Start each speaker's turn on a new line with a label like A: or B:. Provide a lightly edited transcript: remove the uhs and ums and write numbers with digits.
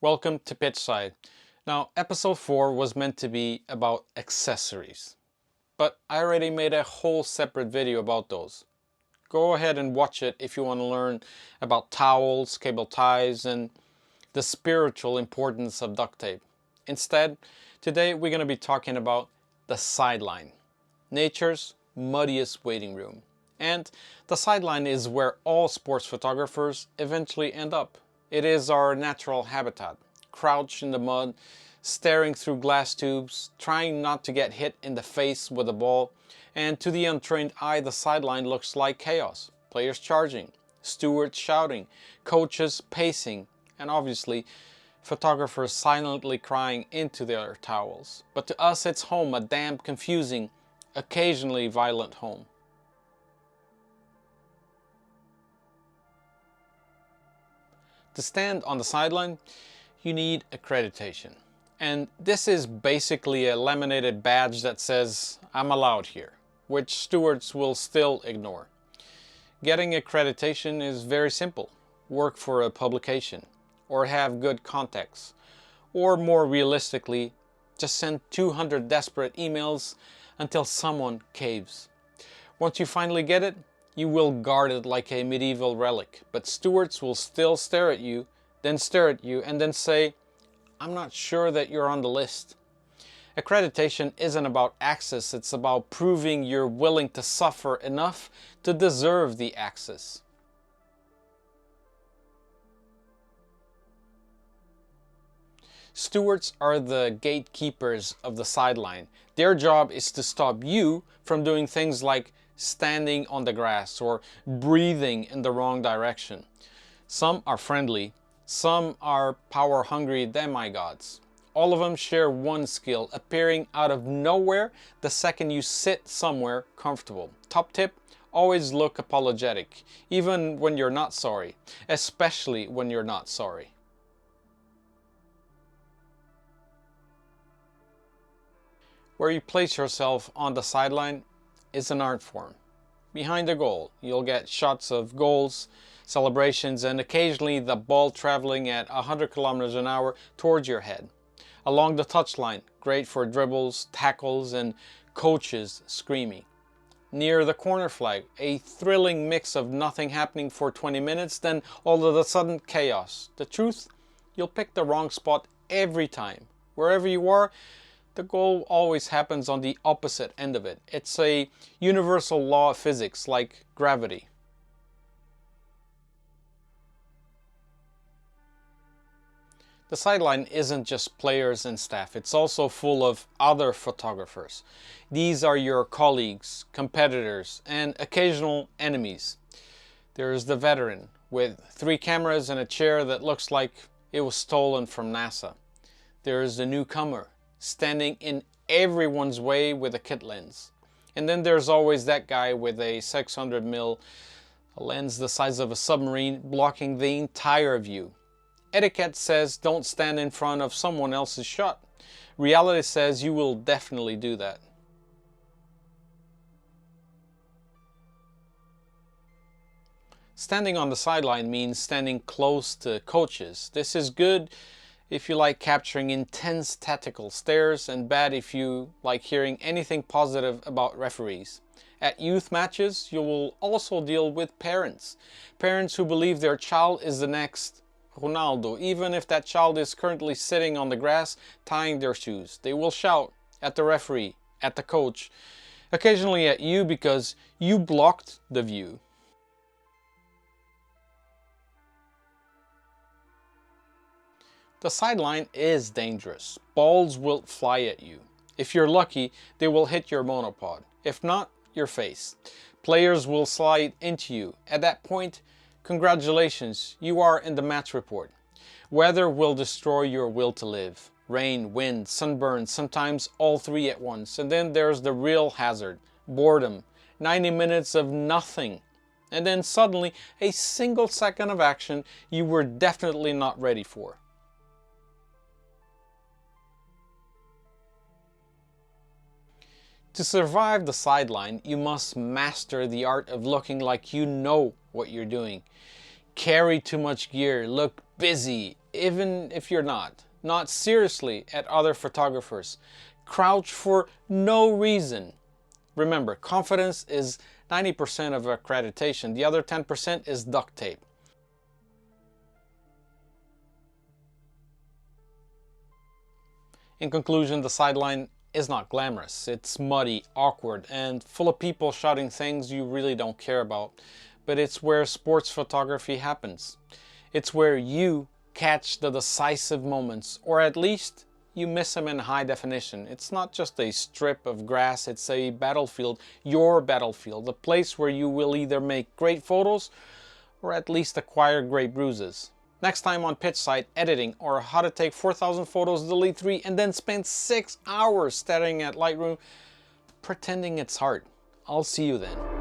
A: Welcome to Pitchside. Now, episode 4 was meant to be about accessories, but I already made a whole separate video about those. Go ahead and watch it if you want to learn about towels, cable ties, and the spiritual importance of duct tape. Instead, today we're going to be talking about the sideline, nature's muddiest waiting room. And the sideline is where all sports photographers eventually end up. It is our natural habitat, crouched in the mud, staring through glass tubes, trying not to get hit in the face with a ball, and to the untrained eye the sideline looks like chaos. Players charging, stewards shouting, coaches pacing, and obviously photographers silently crying into their towels. But to us it's home, a damp, confusing, occasionally violent home. To stand on the sideline, you need accreditation. And this is basically a laminated badge that says, "I'm allowed here," which stewards will still ignore. Getting accreditation is very simple. Work for a publication, or have good contacts, or more realistically, just send 200 desperate emails until someone caves. Once you finally get it, you will guard it like a medieval relic, but stewards will still stare at you, then stare at you, and then say, "I'm not sure that you're on the list." Accreditation isn't about access, it's about proving you're willing to suffer enough to deserve the access. Stewards are the gatekeepers of the sideline. Their job is to stop you from doing things like standing on the grass or breathing in the wrong direction. Some are friendly, some are power-hungry demigods. All of them share one skill, appearing out of nowhere the second you sit somewhere comfortable. Top tip, always look apologetic, even when you're not sorry, especially when you're not sorry. Where you place yourself on the sideline is an art form. Behind the goal, you'll get shots of goals, celebrations, and occasionally the ball traveling at 100 kilometers an hour towards your head. Along the touchline, great for dribbles, tackles, and coaches screaming. Near the corner flag, a thrilling mix of nothing happening for 20 minutes, then all of a sudden chaos. The truth? You'll pick the wrong spot every time. Wherever you are, the goal always happens on the opposite end of it. It's a universal law of physics, like gravity. The sideline isn't just players and staff, it's also full of other photographers. These are your colleagues, competitors, and occasional enemies. There's the veteran, with 3 cameras and a chair that looks like it was stolen from NASA. There's the newcomer, standing in everyone's way with a kit lens. And then there's always that guy with a 600mm lens the size of a submarine blocking the entire view. Etiquette says don't stand in front of someone else's shot. Reality says you will definitely do that. Standing on the sideline means standing close to coaches. This is good if you like capturing intense tactical stares, and bad if you like hearing anything positive about referees. At youth matches, you will also deal with parents. Parents who believe their child is the next Ronaldo, even if that child is currently sitting on the grass tying their shoes. They will shout at the referee, at the coach, occasionally at you because you blocked the view. The sideline is dangerous. Balls will fly at you. If you're lucky, they will hit your monopod. If not, your face. Players will slide into you. At that point, congratulations, you are in the match report. Weather will destroy your will to live. Rain, wind, sunburn, sometimes all 3 at once. And then there's the real hazard, boredom. 90 minutes of nothing. And then suddenly, a single second of action you were definitely not ready for. To survive the sideline, you must master the art of looking like you know what you're doing. Carry too much gear, look busy, even if you're not. Not seriously at other photographers. Crouch for no reason. Remember, confidence is 90% of accreditation. The other 10% is duct tape. In conclusion, the sideline is not glamorous. It's muddy, awkward, and full of people shouting things you really don't care about. But it's where sports photography happens. It's where you catch the decisive moments, or at least you miss them in high definition. It's not just a strip of grass, it's a battlefield, your battlefield, a place where you will either make great photos or at least acquire great bruises. Next time on Pitchside, editing, or how to take 4,000 photos, delete 3, and then spend 6 hours staring at Lightroom pretending it's hard. I'll see you then.